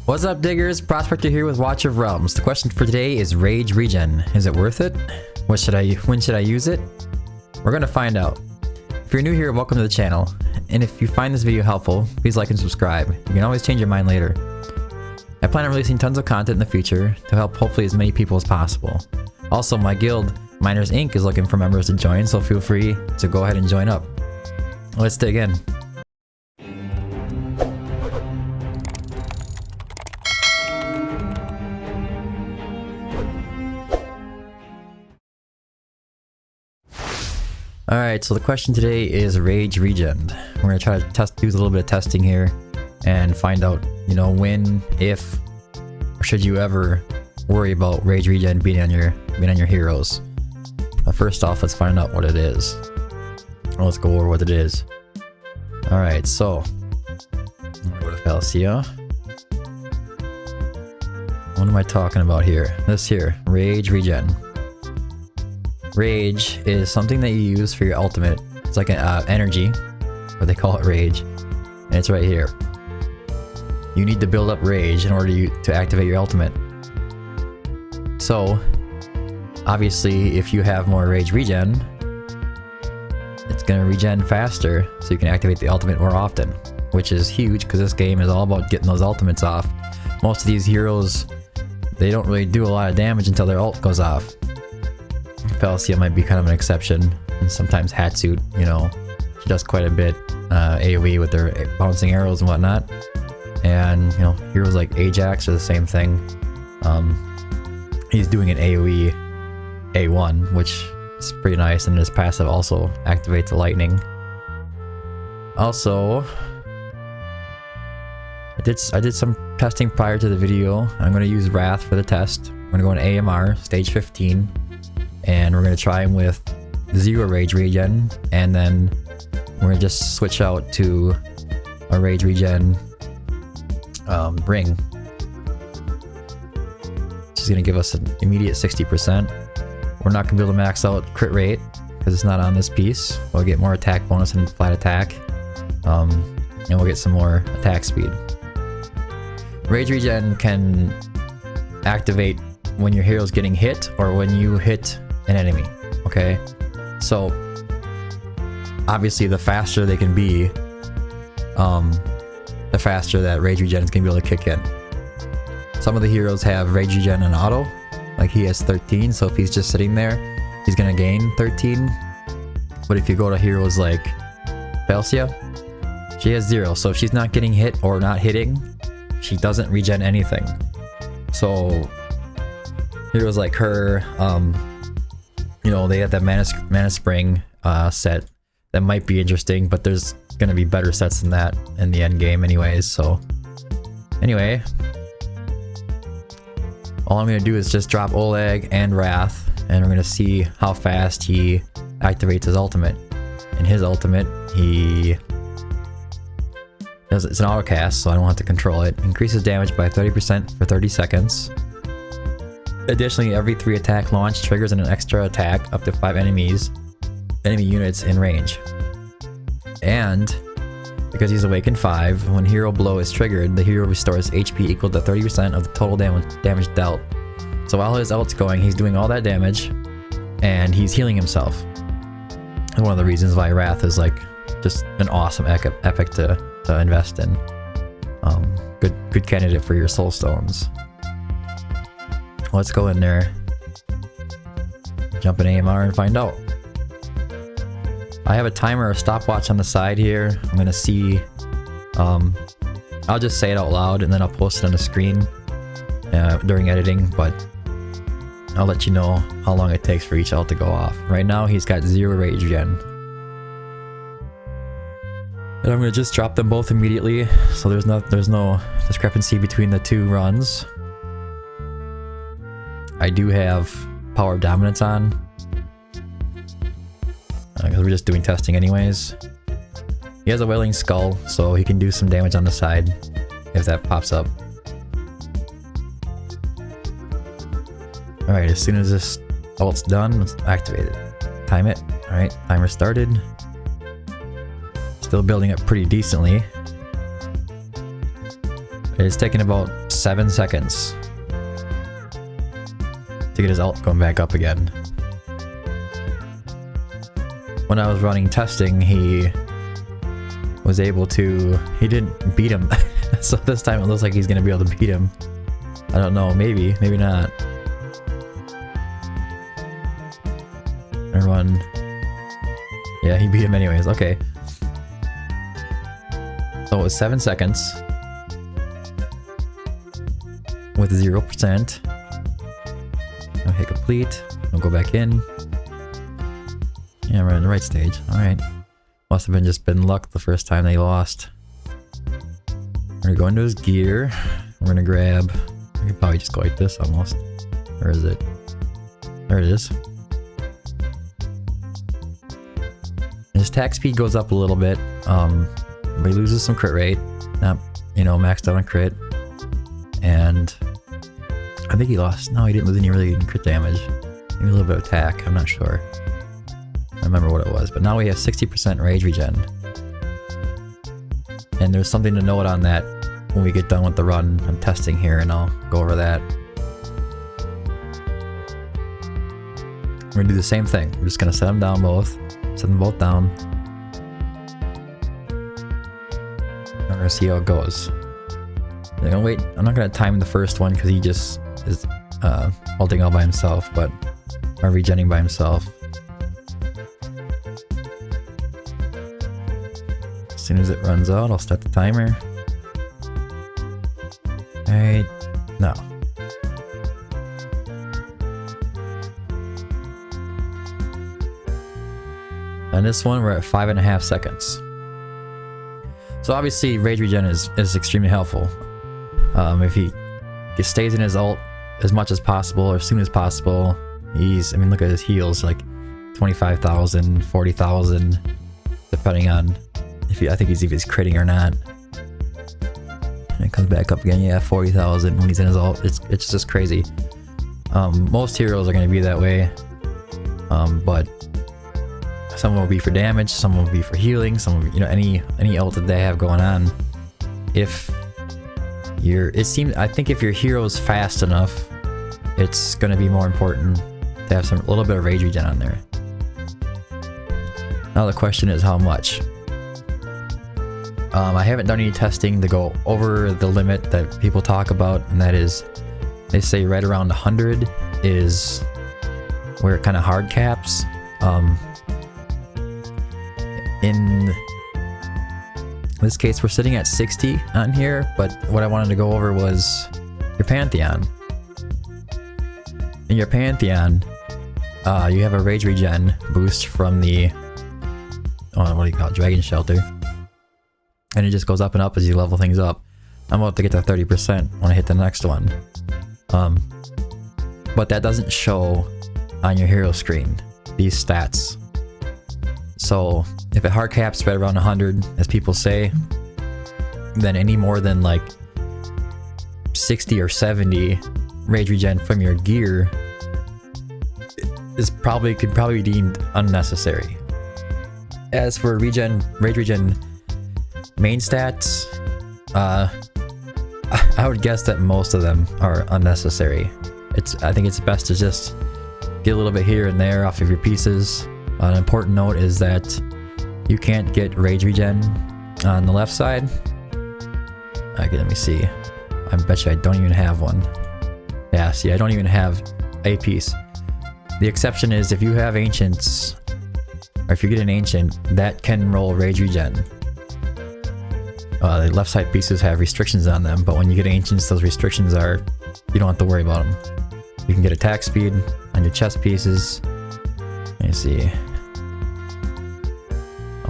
What's up, diggers? Prospector here with Watch of Realms. The question for today is Rage Regen. Is it worth it? When should I use it? We're gonna find out. If you're new here, welcome to the channel. And if you find this video helpful, please like and subscribe. You can always change your mind later. I plan on releasing tons of content in the future to help hopefully as many people as possible. Also, my guild, Miners Inc. is looking for members to join, so feel free to go ahead and join up. Let's dig in. Alright, so the question today is Rage Regen. We're going to try to do a little bit of testing here and find out, when, if, or should you ever worry about Rage Regen being on your heroes. But first off, let's find out what it is. Let's go over what it is. Alright, so go to Falcia. What am I talking about here? This here, Rage Regen. Rage is something that you use for your ultimate. It's like an energy, or they call it rage, and it's right here. You need to build up rage in order to activate your ultimate. So, obviously, if you have more rage regen, it's gonna regen faster, so you can activate the ultimate more often, which is huge because this game is all about getting those ultimates off. Most of these heroes, they don't really do a lot of damage until their ult goes off. Falcia might be kind of an exception, and sometimes Hatsuit, she does quite a bit AoE with their bouncing arrows and whatnot. And heroes like Ajax are the same thing. He's doing an AoE A1, which is pretty nice, and his passive also activates the lightning. Also, I did some testing prior to the video. I'm going to use Wrath for the test. I'm going to go in AMR, stage 15. And we're going to try him with 0 Rage Regen, and then we're going to just switch out to a Rage Regen ring. Which is going to give us an immediate 60%. We're not going to be able to max out crit rate, because it's not on this piece. We'll get more attack bonus and flat attack. And we'll get some more attack speed. Rage Regen can activate when your hero's getting hit, or when you hit an enemy, okay? So, obviously the faster they can be, the faster that Rage Regen is going to be able to kick in. Some of the heroes have Rage Regen on auto, like he has 13, so if he's just sitting there, he's going to gain 13. But if you go to heroes like Falcia, she has 0, so if she's not getting hit or not hitting, she doesn't regen anything. So, heroes like her, they have that mana spring set that might be interesting, but there's gonna be better sets than that in the end game anyways. So anyway, all I'm gonna do is just drop Oleg and Wrath, and we're gonna see how fast he activates his ultimate. And his ultimate, it's an auto cast, so I don't have to control it. Increases damage by 30% for 30 seconds. Additionally, every 3 attack launch triggers an extra attack up to 5 enemy units in range. And because he's awakened 5, when hero blow is triggered, the hero restores HP equal to 30% of the total damage dealt. So while his ult's going, he's doing all that damage, and he's healing himself. And one of the reasons why Wrath is like just an awesome epic to invest in. Good candidate for your soul stones. Let's go in there, jump in AMR and find out. I have a timer or stopwatch on the side here. I'm gonna see, I'll just say it out loud and then I'll post it on the screen during editing, but I'll let you know how long it takes for each ult to go off. Right now he's got 0 Rage Regen. And I'm gonna just drop them both immediately, so there's no discrepancy between the 2 runs. I do have Power of Dominance on, because we're just doing testing anyways. He has a Wailing Skull, so he can do some damage on the side if that pops up. Alright, as soon as this ult's done, let's activate it. Time it. Alright, timer started. Still building up pretty decently. It's taken about 7 seconds to get his ult going back up again. When I was running testing, he was able to... He didn't beat him. So this time it looks like he's gonna be able to beat him. I don't know, maybe not. Everyone... Yeah, he beat him anyways, okay. So it was 7 seconds. With 0%. I'll hit complete. I'll go back in. Yeah, we're in the right stage. Alright. Must have just been luck the first time they lost. We're gonna go into his gear. We're gonna grab... I could probably just go like this almost. Where is it? There it is. His attack speed goes up a little bit. But he loses some crit rate. Not, you know, maxed out on crit. And... I think he lost... No, he didn't lose any really crit damage. Maybe a little bit of attack. I'm not sure. I remember what it was, but now we have 60% rage regen. And there's something to note on that when we get done with the run. I'm testing here and I'll go over that. We're gonna do the same thing. We're just gonna set them down both. Set them both down. We're gonna see how it goes. I'm gonna wait. I'm not gonna time the first one because he just is ulting all by himself, but or regenning by himself. As soon as it runs out, I'll start the timer. Alright, now. On this one, we're at 5.5 seconds. So obviously, rage regen is extremely helpful. If he stays in his ult as much as possible or as soon as possible, he's, I mean, look at his heals, like 25,000, 40,000, depending on if he, I think he's critting or not. And it comes back up again, yeah, 40,000 when he's in his ult. It's just crazy. Most heroes are going to be that way, but some will be for damage, some will be for healing, some will be, you know, any ult that they have going on. If I think if your hero's fast enough, it's going to be more important to have a little bit of rage regen on there. Now the question is how much. I haven't done any testing to go over the limit that people talk about, and that is, they say right around 100 is where it kind of hard caps. In this case, we're sitting at 60 on here, but what I wanted to go over was your Pantheon. In your Pantheon, you have a rage regen boost from the, what do you call it, Dragon Shelter. And it just goes up and up as you level things up. I'm about to get to 30% when I hit the next one. But that doesn't show on your hero screen, these stats. So if it hard caps right around 100, as people say, then any more than like 60 or 70 rage regen from your gear could probably be deemed unnecessary. As for rage regen main stats, I would guess that most of them are unnecessary. I think it's best to just get a little bit here and there off of your pieces. An important note is that you can't get rage regen on the left side. Okay, let me see. I bet you I don't even have one. Yeah, see, I don't even have a piece. The exception is if you have ancients, or if you get an ancient, that can roll rage regen. The left side pieces have restrictions on them, but when you get ancients, those restrictions are, you don't have to worry about them. You can get attack speed on your chest pieces. Let me see.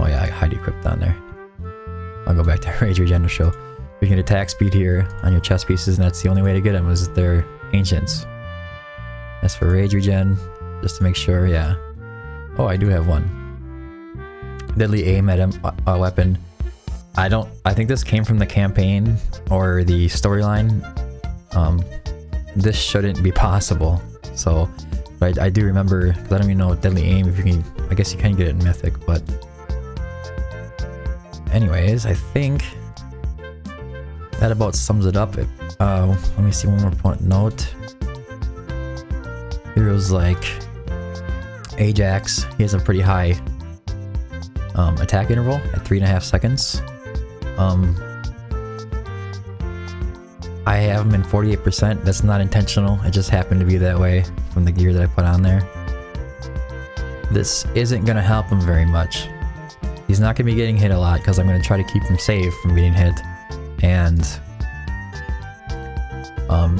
Oh yeah, I hide equipped on there. I'll go back to rage regen to show. You can get attack speed here on your chest pieces, and that's the only way to get them is they're ancients. As for rage regen, just to make sure, yeah. Oh, I do have one. Deadly aim at a weapon. I think this came from the campaign or the storyline. This shouldn't be possible. So, but I do remember, because I don't even know what deadly aim, if you can, I guess you can get it in Mythic, but anyways, I think that about sums it up. Let me see one more point note. Heroes like Ajax, he has a pretty high attack interval at 3.5 seconds. I have him in 48%. That's not intentional. It just happened to be that way from the gear that I put on there. This isn't going to help him very much. He's not going to be getting hit a lot because I'm going to try to keep him safe from getting hit. And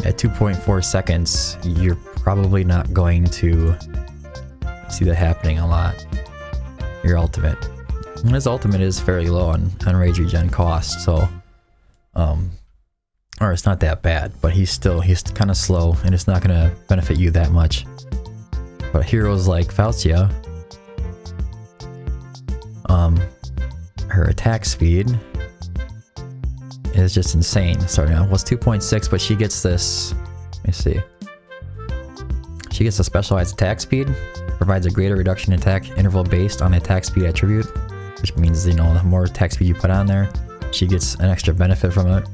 at 2.4 seconds, you're probably not going to see that happening a lot. Your ultimate. And his ultimate is fairly low on rage regen cost, so or it's not that bad, but he's kind of slow and it's not going to benefit you that much. But heroes like Falcia, her attack speed is just insane. Sorry, now was 2.6, but she gets this. Let me see. She gets a specialized attack speed, provides a greater reduction in attack interval based on the attack speed attribute, which means, you know, the more attack speed you put on there, she gets an extra benefit from it.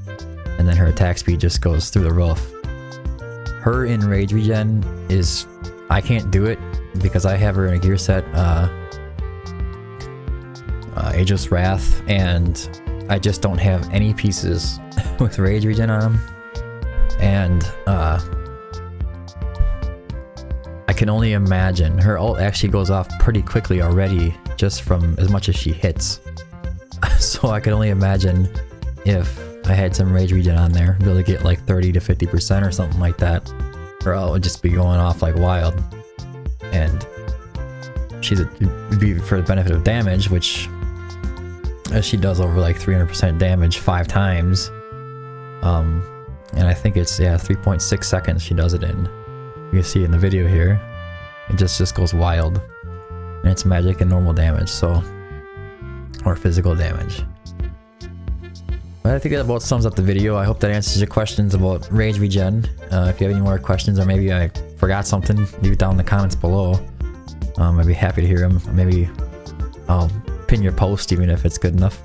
And then her attack speed just goes through the roof. Her in rage regen is, I can't do it because I have her in a gear set, Aegis Wrath, and I just don't have any pieces with rage regen on them. And I can only imagine her ult actually goes off pretty quickly already, just from as much as she hits. So I can only imagine if I had some rage regen on there, be able to get like 30 to 50% or something like that, or ult would just be going off like wild. And it'd be for the benefit of damage, which she does over like 300% damage 5 times. And I think it's, yeah, 3.6 seconds she does it in. You can see in the video here, it just goes wild. And it's magic and normal damage, so, or physical damage. But I think that about sums up the video. I hope that answers your questions about rage regen. If you have any more questions, or maybe I forgot something, leave it down in the comments below. I'd be happy to hear them. Maybe I'll pin your post even if it's good enough.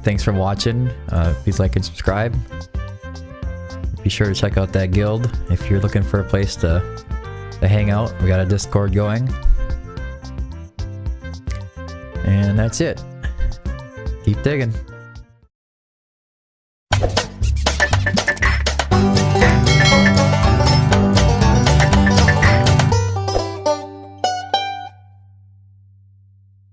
Thanks for watching. Please like and subscribe. Be sure to check out that guild if you're looking for a place to hang out. We got a Discord going. And that's it. Keep digging.